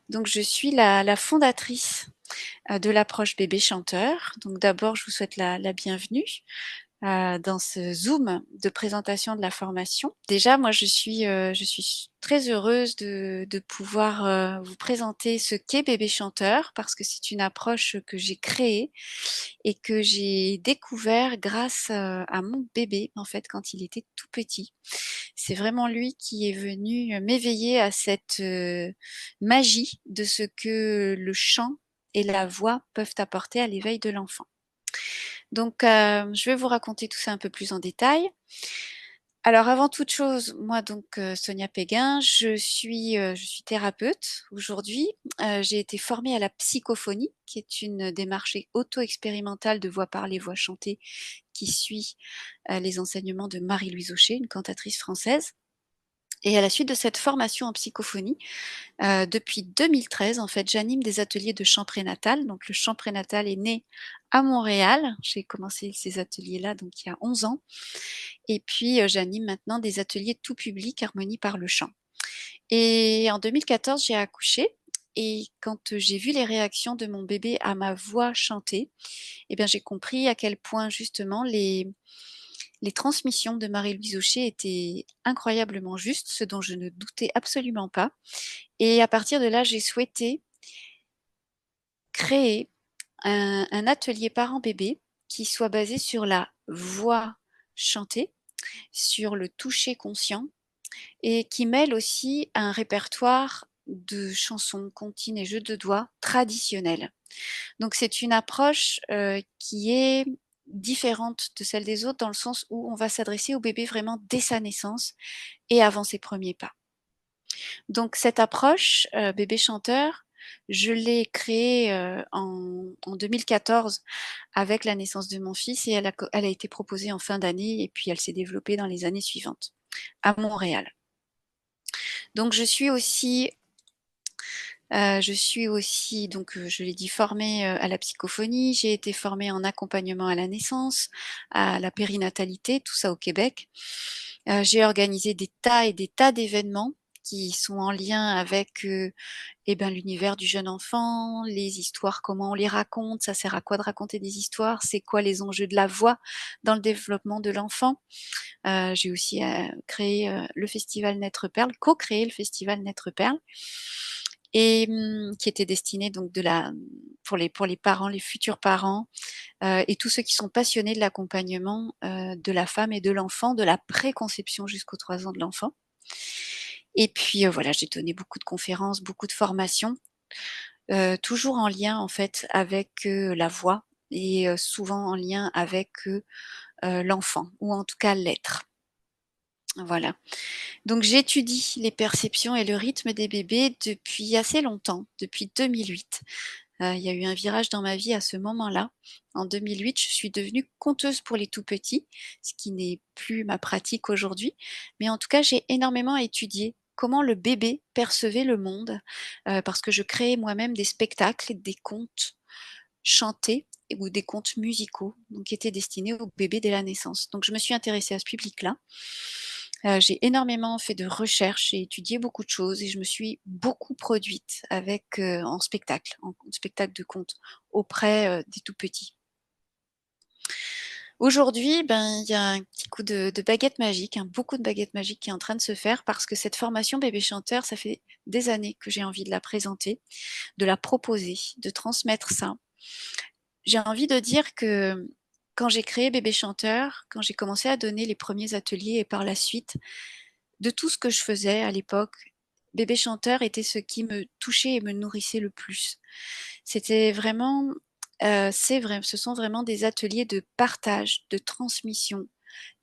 Donc je suis la fondatrice, de l'approche bébé chanteur. Donc d'abord, je vous souhaite la bienvenue, dans ce Zoom de présentation de la formation. Déjà, moi, je suis très heureuse de pouvoir, vous présenter ce qu'est bébé chanteur parce que c'est une approche que j'ai créée et que j'ai découvert grâce, à mon bébé, en fait, quand il était tout petit. C'est vraiment lui qui est venu, m'éveiller à cette, magie de ce que le chant et la voix peuvent apporter à l'éveil de l'enfant. Donc, je vais vous raconter tout ça un peu plus en détail. Alors avant toute chose, moi donc, Sonia Péguin, je suis thérapeute aujourd'hui. J'ai été formée à la psychophonie, qui est une démarche auto-expérimentale de voix parlée, voix chantée, qui suit, les enseignements de Marie-Louise Aucher, une cantatrice française. Et à la suite de cette formation en psychophonie, depuis 2013, en fait, j'anime des ateliers de chant prénatal. Donc le chant prénatal est né à Montréal. J'ai commencé ces ateliers-là donc il y a 11 ans et puis, j'anime maintenant des ateliers tout public, harmonie par le chant. Et en 2014, j'ai accouché et quand, j'ai vu les réactions de mon bébé à ma voix chantée, et bien, j'ai compris à quel point justement les transmissions de Marie-Louise Aucher étaient incroyablement justes, ce dont je ne doutais absolument pas. Et à partir de là, j'ai souhaité créer un atelier parents-bébés qui soit basé sur la voix chantée, sur le toucher conscient et qui mêle aussi un répertoire de chansons, comptines et jeux de doigts traditionnels. Donc c'est une approche, qui est différente de celle des autres dans le sens où on va s'adresser au bébé vraiment dès sa naissance et avant ses premiers pas. Donc cette approche, bébé chanteur, je l'ai créée, en 2014 avec la naissance de mon fils et elle a été proposée en fin d'année et puis elle s'est développée dans les années suivantes à Montréal. Donc je suis aussi donc, je l'ai dit formée, à la psychophonie. J'ai été formée en accompagnement à la naissance, à la périnatalité, tout ça au Québec. J'ai organisé des tas et des tas d'événements qui sont en lien avec, et ben, l'univers du jeune enfant, les histoires, comment on les raconte, ça sert à quoi de raconter des histoires, c'est quoi les enjeux de la voix dans le développement de l'enfant. J'ai aussi, créé, le festival Naître Perle, co-créé le festival Naître Perle et qui était destiné donc pour les parents, les futurs parents, et tous ceux qui sont passionnés de l'accompagnement, de la femme et de l'enfant, de la préconception jusqu'aux 3 ans de l'enfant. Et puis, voilà, j'ai donné beaucoup de conférences, beaucoup de formations, toujours en lien en fait avec, la voix et souvent en lien avec, l'enfant ou en tout cas l'être. Voilà. Donc j'étudie les perceptions et le rythme des bébés depuis assez longtemps, depuis 2008. Il y a eu un virage dans ma vie à ce moment-là. En 2008, je suis devenue conteuse pour les tout petits, ce qui n'est plus ma pratique aujourd'hui. Mais en tout cas, j'ai énormément étudié comment le bébé percevait le monde, parce que je créais moi-même des spectacles, des contes chantés ou des contes musicaux, donc qui étaient destinés aux bébés dès la naissance. Donc je me suis intéressée à ce public-là. J'ai énormément fait de recherches, j'ai étudié beaucoup de choses et je me suis beaucoup produite avec, en spectacle de conte auprès, des tout petits. Aujourd'hui, ben, il y a un petit coup de baguette magique, hein, beaucoup de baguettes magiques qui est en train de se faire parce que cette formation bébé chanteur, ça fait des années que j'ai envie de la présenter, de la proposer, de transmettre ça. J'ai envie de dire que quand j'ai créé bébé chanteur, quand j'ai commencé à donner les premiers ateliers et par la suite, de tout ce que je faisais à l'époque, bébé chanteur était ce qui me touchait et me nourrissait le plus. C'était vraiment, ce sont vraiment des ateliers de partage, de transmission,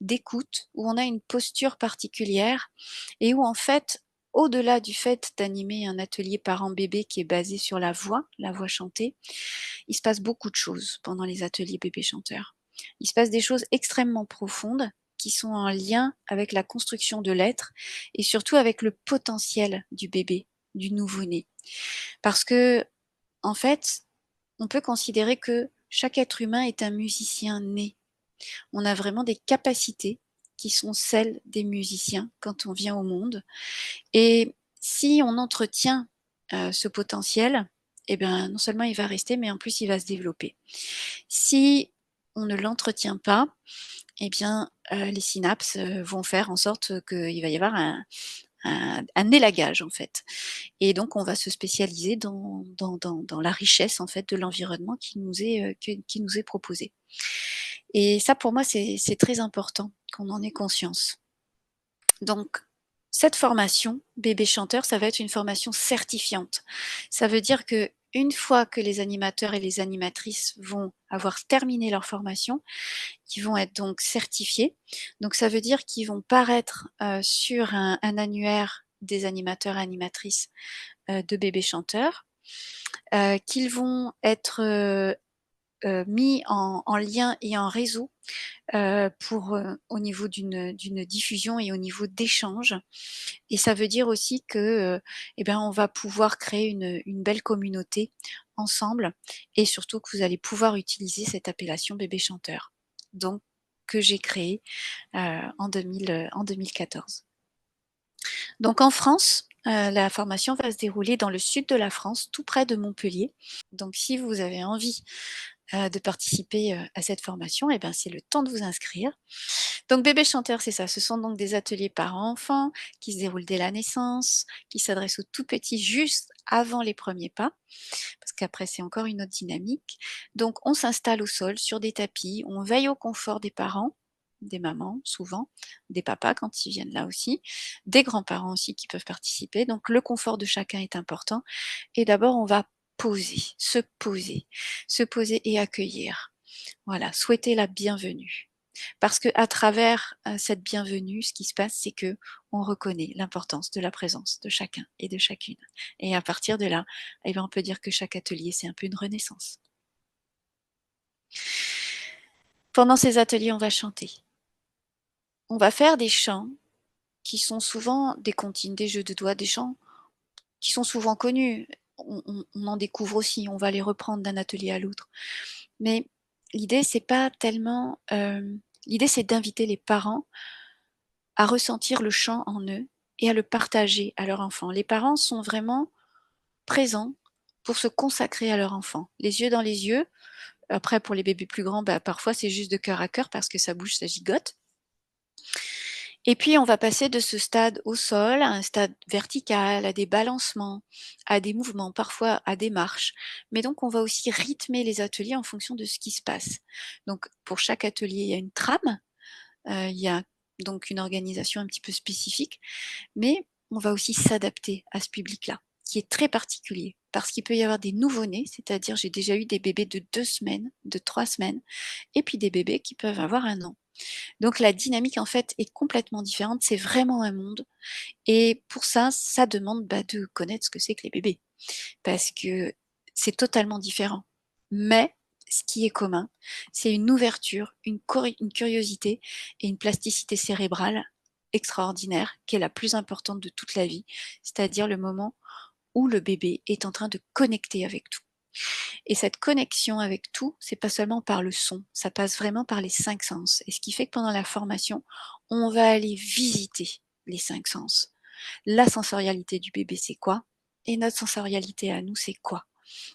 d'écoute, où on a une posture particulière et où en fait, au-delà du fait d'animer un atelier parent-bébé qui est basé sur la voix chantée, il se passe beaucoup de choses pendant les ateliers bébé chanteurs. Il se passe des choses extrêmement profondes qui sont en lien avec la construction de l'être et surtout avec le potentiel du bébé, du nouveau-né. Parce que, en fait, on peut considérer que chaque être humain est un musicien né. On a vraiment des capacités qui sont celles des musiciens quand on vient au monde. Et si on entretient ce potentiel, eh bien, non seulement il va rester, mais en plus il va se développer. Si on ne l'entretient pas, eh bien, les synapses vont faire en sorte qu'il va y avoir un élagage en fait. Et donc on va se spécialiser dans la richesse en fait de l'environnement qui nous est proposé. Et ça pour moi c'est très important qu'on en ait conscience. Donc cette formation bébé chanteur, ça va être une formation certifiante. Ça veut dire qu'une fois que les animateurs et les animatrices vont avoir terminé leur formation, ils vont être donc certifiés. Donc ça veut dire qu'ils vont paraître sur un annuaire des animateurs et animatrices de bébés chanteurs, qu'ils vont être mis en lien et en réseau pour au niveau d'une diffusion et au niveau d'échange. Et ça veut dire aussi que eh ben, on va pouvoir créer une belle communauté ensemble et surtout que vous allez pouvoir utiliser cette appellation bébé chanteur. Donc que j'ai créé en 2014. Donc en France, la formation va se dérouler dans le sud de la France, tout près de Montpellier. Donc si vous avez envie de participer à cette formation, eh ben, c'est le temps de vous inscrire. Donc bébé chanteur, c'est ça, ce sont donc des ateliers parents-enfants qui se déroulent dès la naissance, qui s'adressent aux tout petits juste avant les premiers pas, parce qu'après c'est encore une autre dynamique. Donc on s'installe au sol sur des tapis, on veille au confort des parents, des mamans souvent, des papas quand ils viennent là aussi, des grands-parents aussi qui peuvent participer. Donc le confort de chacun est important. Et d'abord on va se poser et accueillir. Voilà, souhaiter la bienvenue. Parce qu'à travers cette bienvenue, ce qui se passe, c'est que on reconnaît l'importance de la présence de chacun et de chacune. Et à partir de là, eh ben, on peut dire que chaque atelier, c'est un peu une renaissance. Pendant ces ateliers, on va chanter. On va faire des chants qui sont souvent des comptines, des jeux de doigts, des chants qui sont souvent connus. On en découvre aussi, on va les reprendre d'un atelier à l'autre. Mais l'idée, c'est pas tellement... l'idée, c'est d'inviter les parents à ressentir le chant en eux et à le partager à leur enfant. Les parents sont vraiment présents pour se consacrer à leur enfant, les yeux dans les yeux. Après, pour les bébés plus grands, bah, parfois c'est juste de cœur à cœur parce que ça bouge, ça gigote. Et puis, on va passer de ce stade au sol à un stade vertical, à des balancements, à des mouvements, parfois à des marches. Mais donc, on va aussi rythmer les ateliers en fonction de ce qui se passe. Donc, pour chaque atelier, il y a une trame, il y a donc une organisation un petit peu spécifique, mais on va aussi s'adapter à ce public-là, qui est très particulier, parce qu'il peut y avoir des nouveau-nés, c'est-à-dire j'ai déjà eu des bébés de 2 semaines, de 3 semaines, et puis des bébés qui peuvent avoir 1 an. Donc la dynamique en fait est complètement différente, c'est vraiment un monde, et pour ça, ça demande de connaître ce que c'est que les bébés, parce que c'est totalement différent. Mais ce qui est commun, c'est une ouverture, une curiosité et une plasticité cérébrale extraordinaire, qui est la plus importante de toute la vie, c'est-à-dire le moment où le bébé est en train de connecter avec tout. Et cette connexion avec tout, c'est pas seulement par le son, ça passe vraiment par les 5 sens. Et ce qui fait que pendant la formation, on va aller visiter les 5 sens. La sensorialité du bébé, c'est quoi? Et notre sensorialité à nous, c'est quoi?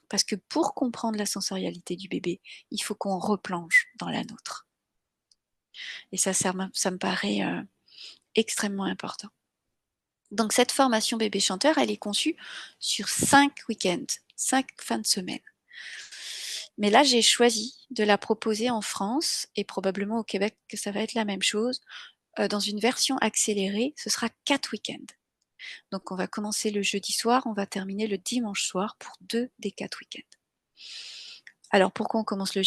Parce que pour comprendre la sensorialité du bébé, il faut qu'on replonge dans la nôtre. Et ça me paraît extrêmement important. Donc cette formation bébé chanteur, elle est conçue sur 5 week-ends, 5 fins de semaine. Mais là, j'ai choisi de la proposer en France et probablement au Québec que ça va être la même chose. Dans une version accélérée, ce sera 4 week-ends. Donc on va commencer le jeudi soir, on va terminer le dimanche soir pour 2 des 4 week-ends. Alors pourquoi on commence le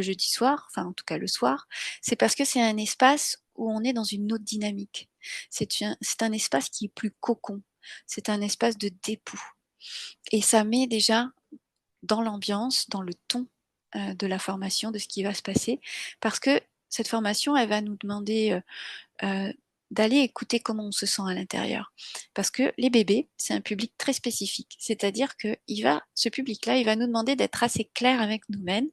jeudi soir, enfin en tout cas le soir? C'est parce que c'est un espace où on est dans une autre dynamique. C'est un espace qui est plus cocon, c'est un espace de dépôt. Et ça met déjà dans l'ambiance, dans le ton de la formation, de ce qui va se passer, parce que cette formation, elle va nous demander d'aller écouter comment on se sent à l'intérieur. Parce que les bébés, c'est un public très spécifique. C'est-à-dire que ce public-là, il va nous demander d'être assez clair avec nous-mêmes,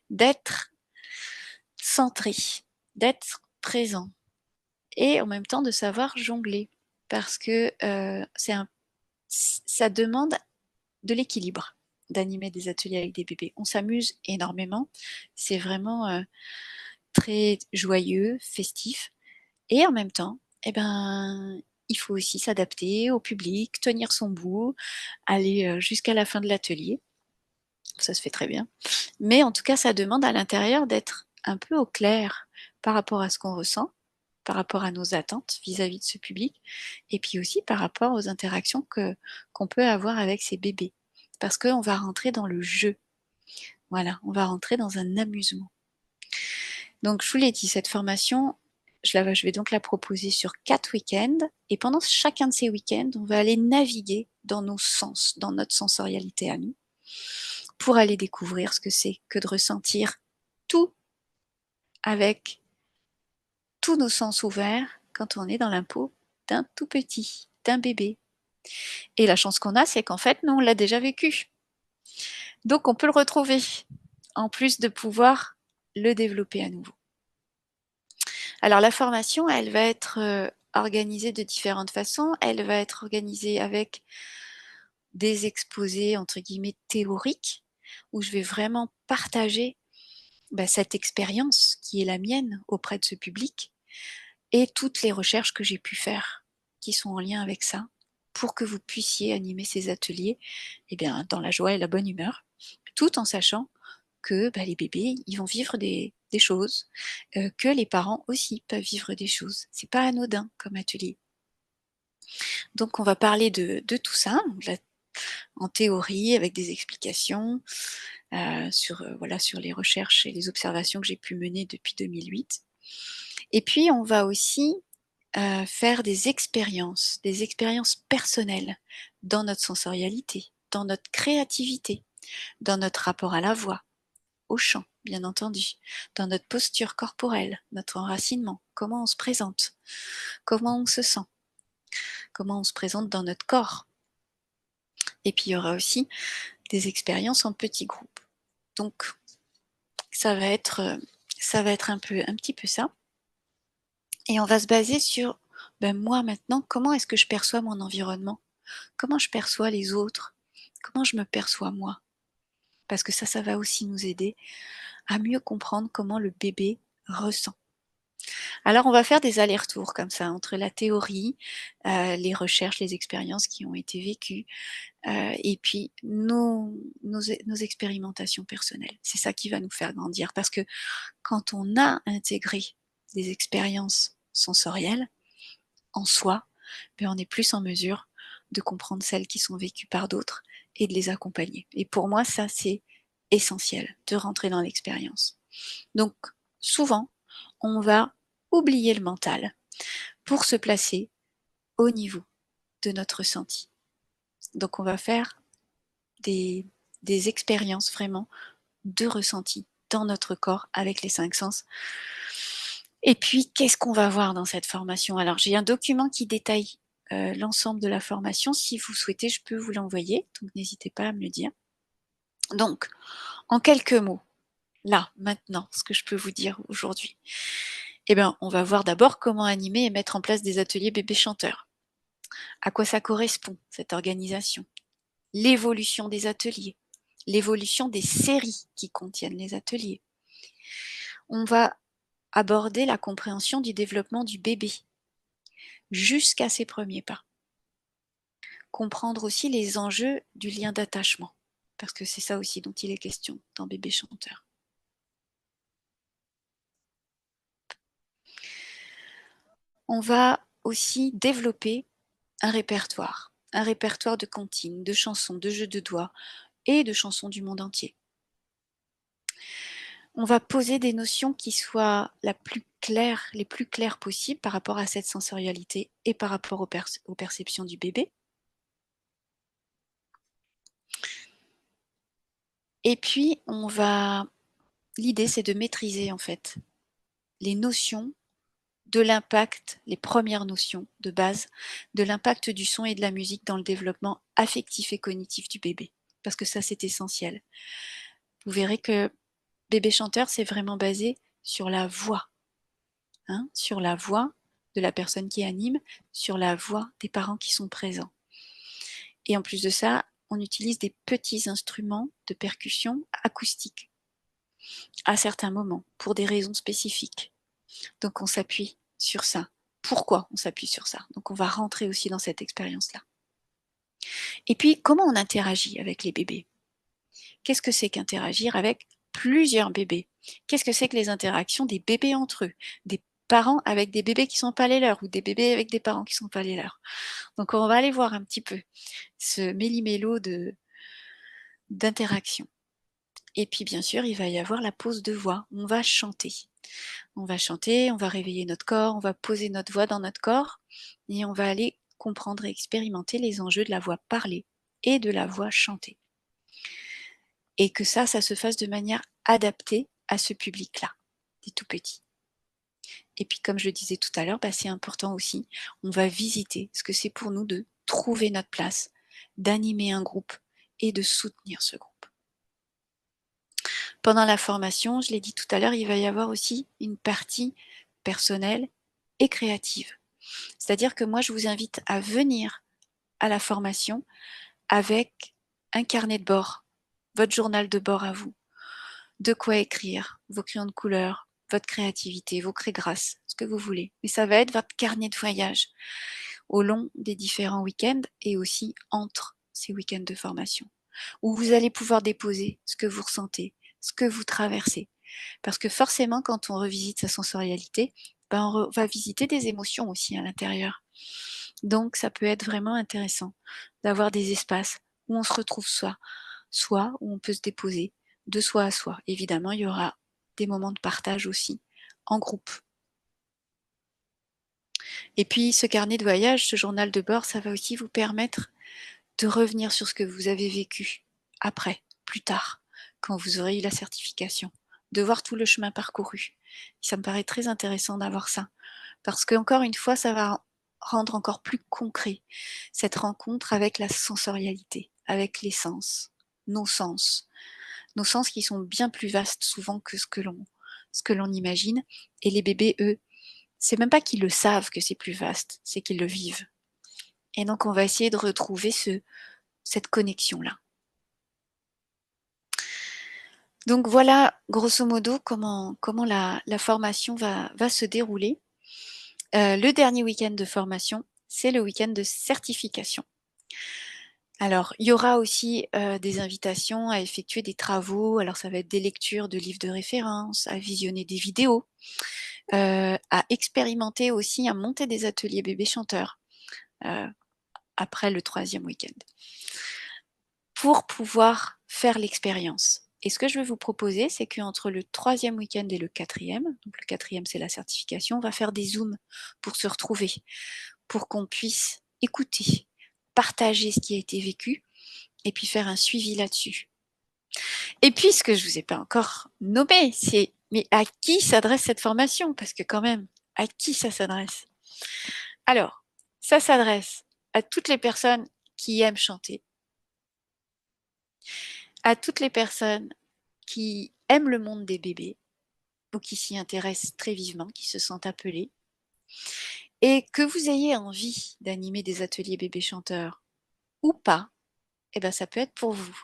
d'être centré, d'être présent et en même temps de savoir jongler. Parce que ça demande de l'équilibre d'animer des ateliers avec des bébés. On s'amuse énormément, c'est vraiment très joyeux, festif, et en même temps, eh ben, il faut aussi s'adapter au public, tenir son bout, aller jusqu'à la fin de l'atelier. Ça se fait très bien. Mais en tout cas, ça demande à l'intérieur d'être un peu au clair par rapport à ce qu'on ressent, par rapport à nos attentes vis-à-vis de ce public, et puis aussi par rapport aux interactions qu'on peut avoir avec ces bébés. Parce qu'on va rentrer dans le jeu. Voilà, on va rentrer dans un amusement. Donc, je vous l'ai dit, cette formation, je vais donc la proposer sur 4 week-ends. Et pendant chacun de ces week-ends, on va aller naviguer dans nos sens, dans notre sensorialité à nous, pour aller découvrir ce que c'est que de ressentir tout avec tous nos sens ouverts quand on est dans la peau d'un tout petit, d'un bébé. Et la chance qu'on a, c'est qu'en fait, nous, on l'a déjà vécu. Donc, on peut le retrouver, en plus de pouvoir le développer à nouveau. Alors, la formation, elle va être organisée de différentes façons. Elle va être organisée avec des exposés, entre guillemets, théoriques, où je vais vraiment partager cette expérience qui est la mienne auprès de ce public et toutes les recherches que j'ai pu faire qui sont en lien avec ça pour que vous puissiez animer ces ateliers dans la joie et la bonne humeur, tout en sachant que les bébés, ils vont vivre des choses, que les parents aussi peuvent vivre des choses. C'est pas anodin comme atelier. Donc on va parler de tout ça, en théorie, avec des explications sur les recherches et les observations que j'ai pu mener depuis 2008. Et puis on va aussi faire des expériences personnelles dans notre sensorialité, dans notre créativité, dans notre rapport à la voix, au chant, bien entendu, dans notre posture corporelle, notre enracinement, comment on se présente, comment on se sent, comment on se présente dans notre corps. Et puis il y aura aussi des expériences en petits groupes. Donc ça va être un petit peu ça. Et on va se baser sur moi maintenant, comment est-ce que je perçois mon environnement? Comment je perçois les autres? Comment je me perçois moi? Parce que ça va aussi nous aider à mieux comprendre comment le bébé ressent. Alors on va faire des allers-retours comme ça entre la théorie, les recherches, les expériences qui ont été vécues, et puis nos expérimentations personnelles. C'est ça qui va nous faire grandir parce que quand on a intégré des expériences sensorielles en soi, on est plus en mesure de comprendre celles qui sont vécues par d'autres et de les accompagner. Et pour moi, ça, c'est essentiel, de rentrer dans l'expérience. Donc, souvent, on va oublier le mental pour se placer au niveau de notre ressenti. Donc, on va faire des expériences vraiment de ressenti dans notre corps avec les 5 sens. Et puis, qu'est-ce qu'on va voir dans cette formation? Alors, j'ai un document qui détaille l'ensemble de la formation. Si vous souhaitez, je peux vous l'envoyer, donc n'hésitez pas à me le dire. Donc, en quelques mots, là, maintenant, ce que je peux vous dire aujourd'hui, on va voir d'abord comment animer et mettre en place des ateliers bébés chanteurs. À quoi ça correspond, cette organisation? L'évolution des ateliers, l'évolution des séries qui contiennent les ateliers. On va aborder la compréhension du développement du bébé jusqu'à ses premiers pas. Comprendre aussi les enjeux du lien d'attachement, parce que c'est ça aussi dont il est question dans Bébé chanteur. On va aussi développer un répertoire de comptines, de chansons, de jeux de doigts et de chansons du monde entier. On va poser des notions qui soient les plus claires possibles par rapport à cette sensorialité et par rapport aux perceptions du bébé. Et puis, l'idée, c'est de maîtriser en fait les notions de l'impact, les premières notions de base, de l'impact du son et de la musique dans le développement affectif et cognitif du bébé. Parce que ça, c'est essentiel. Vous verrez que Bébé chanteur, c'est vraiment basé sur la voix. Sur la voix de la personne qui anime, sur la voix des parents qui sont présents. Et en plus de ça, on utilise des petits instruments de percussion acoustiques à certains moments pour des raisons spécifiques. Donc on s'appuie sur ça. Pourquoi on s'appuie sur ça? Donc on va rentrer aussi dans cette expérience-là. Et puis, comment on interagit avec les bébés? Qu'est-ce que c'est qu'interagir avec plusieurs bébés? Qu'est-ce que c'est que les interactions des bébés entre eux? Des parents avec des bébés qui ne sont pas les leurs ou des bébés avec des parents qui ne sont pas les leurs. Donc on va aller voir un petit peu ce méli-mélo d'interaction. Et puis bien sûr, il va y avoir la pose de voix. On va chanter. On va chanter, on va réveiller notre corps, on va poser notre voix dans notre corps et on va aller comprendre et expérimenter les enjeux de la voix parlée et de la voix chantée. Et que ça se fasse de manière adaptée à ce public-là, des tout petits. Et puis comme je le disais tout à l'heure, c'est important aussi, on va visiter ce que c'est pour nous de trouver notre place, d'animer un groupe et de soutenir ce groupe. Pendant la formation, je l'ai dit tout à l'heure, il va y avoir aussi une partie personnelle et créative. C'est-à-dire que moi, je vous invite à venir à la formation avec un carnet de bord, votre journal de bord à vous, de quoi écrire, vos crayons de couleur, votre créativité, vos craies grasses, ce que vous voulez. Mais ça va être votre carnet de voyage au long des différents week-ends et aussi entre ces week-ends de formation, où vous allez pouvoir déposer ce que vous ressentez, ce que vous traversez. Parce que forcément, quand on revisite sa sensorialité, on va visiter des émotions aussi à l'intérieur. Donc, ça peut être vraiment intéressant d'avoir des espaces où on se retrouve soit où on peut se déposer de soi à soi. Évidemment, il y aura des moments de partage aussi, en groupe. Et puis, ce carnet de voyage, ce journal de bord, ça va aussi vous permettre de revenir sur ce que vous avez vécu après, plus tard, quand vous aurez eu la certification, de voir tout le chemin parcouru. Ça me paraît très intéressant d'avoir ça, parce qu'encore une fois, ça va rendre encore plus concret cette rencontre avec la sensorialité, avec les sens, nos sens, nos sens qui sont bien plus vastes souvent que ce que l'on imagine. Et les bébés, eux, c'est même pas qu'ils le savent que c'est plus vaste, c'est qu'ils le vivent. Et donc on va essayer de retrouver cette connexion-là. Donc voilà, grosso modo, comment la formation va se dérouler. Le dernier week-end de formation, c'est le week-end de certification. Alors, il y aura aussi des invitations à effectuer des travaux. Alors, ça va être des lectures de livres de référence, à visionner des vidéos, à expérimenter aussi, à monter des ateliers bébés chanteurs après le 3e week-end, pour pouvoir faire l'expérience. Et ce que je vais vous proposer, c'est qu'entre le 3e week-end et le 4e, donc le 4e c'est la certification, on va faire des zooms pour se retrouver, pour qu'on puisse écouter, partager ce qui a été vécu et puis faire un suivi là-dessus. Et puis ce que je ne vous ai pas encore nommé, c'est mais à qui s'adresse cette formation? Parce que quand même, à qui ça s'adresse? Alors, ça s'adresse à toutes les personnes qui aiment chanter, à toutes les personnes qui aiment le monde des bébés ou qui s'y intéressent très vivement, qui se sentent appelées, et que vous ayez envie d'animer des ateliers bébés chanteurs ou pas, eh ben ça peut être pour vous.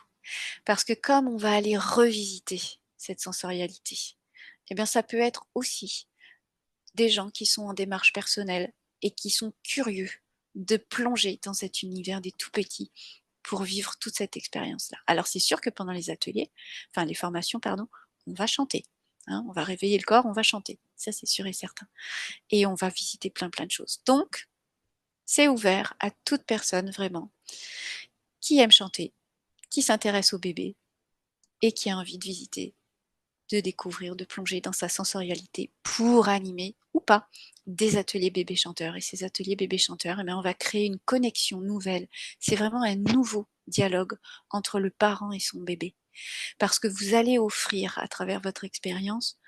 Parce que comme on va aller revisiter cette sensorialité, eh bien ça peut être aussi des gens qui sont en démarche personnelle et qui sont curieux de plonger dans cet univers des tout petits pour vivre toute cette expérience-là. Alors c'est sûr que pendant les ateliers, enfin les formations, pardon, on va chanter. Hein, on va réveiller le corps, on va chanter. Ça, c'est sûr et certain. Et on va visiter plein de choses. Donc, c'est ouvert à toute personne vraiment qui aime chanter, qui s'intéresse au bébé et qui a envie de visiter, de découvrir, de plonger dans sa sensorialité pour animer ou pas des ateliers bébés chanteurs. Et ces ateliers bébés chanteurs, eh bien, on va créer une connexion nouvelle. C'est vraiment un nouveau dialogue entre le parent et son bébé. Parce que vous allez offrir à travers votre expérience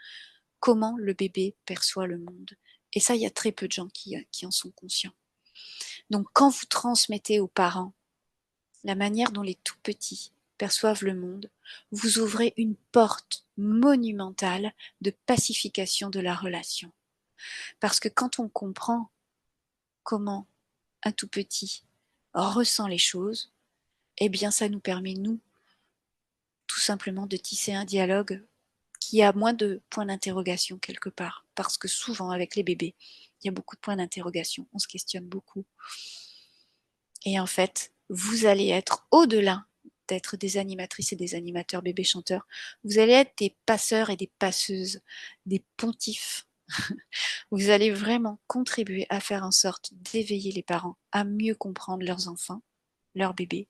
comment le bébé perçoit le monde. Et ça, il y a très peu de gens qui en sont conscients. Donc quand vous transmettez aux parents la manière dont les tout petits perçoivent le monde, vous ouvrez une porte monumentale de pacification de la relation. Parce que quand on comprend comment un tout petit ressent les choses, eh bien ça nous permet, nous, tout simplement de tisser un dialogue qui a moins de points d'interrogation quelque part. Parce que souvent, avec les bébés, il y a beaucoup de points d'interrogation. On se questionne beaucoup. Et en fait, vous allez être au-delà d'être des animatrices et des animateurs bébés chanteurs. Vous allez être des passeurs et des passeuses, des pontifs. Vous allez vraiment contribuer à faire en sorte d'éveiller les parents à mieux comprendre leurs enfants, leurs bébés.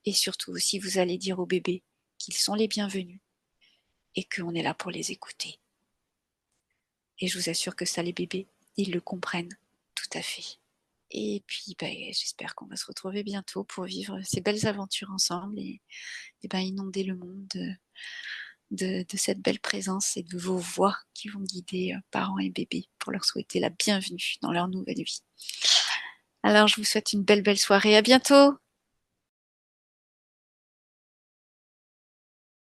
Et surtout aussi, vous allez dire aux bébés qu'ils sont les bienvenus et qu'on est là pour les écouter. Et je vous assure que ça, les bébés, ils le comprennent tout à fait. Et puis, j'espère qu'on va se retrouver bientôt pour vivre ces belles aventures ensemble et inonder le monde de cette belle présence et de vos voix qui vont guider parents et bébés pour leur souhaiter la bienvenue dans leur nouvelle vie. Alors, je vous souhaite une belle soirée. À bientôt!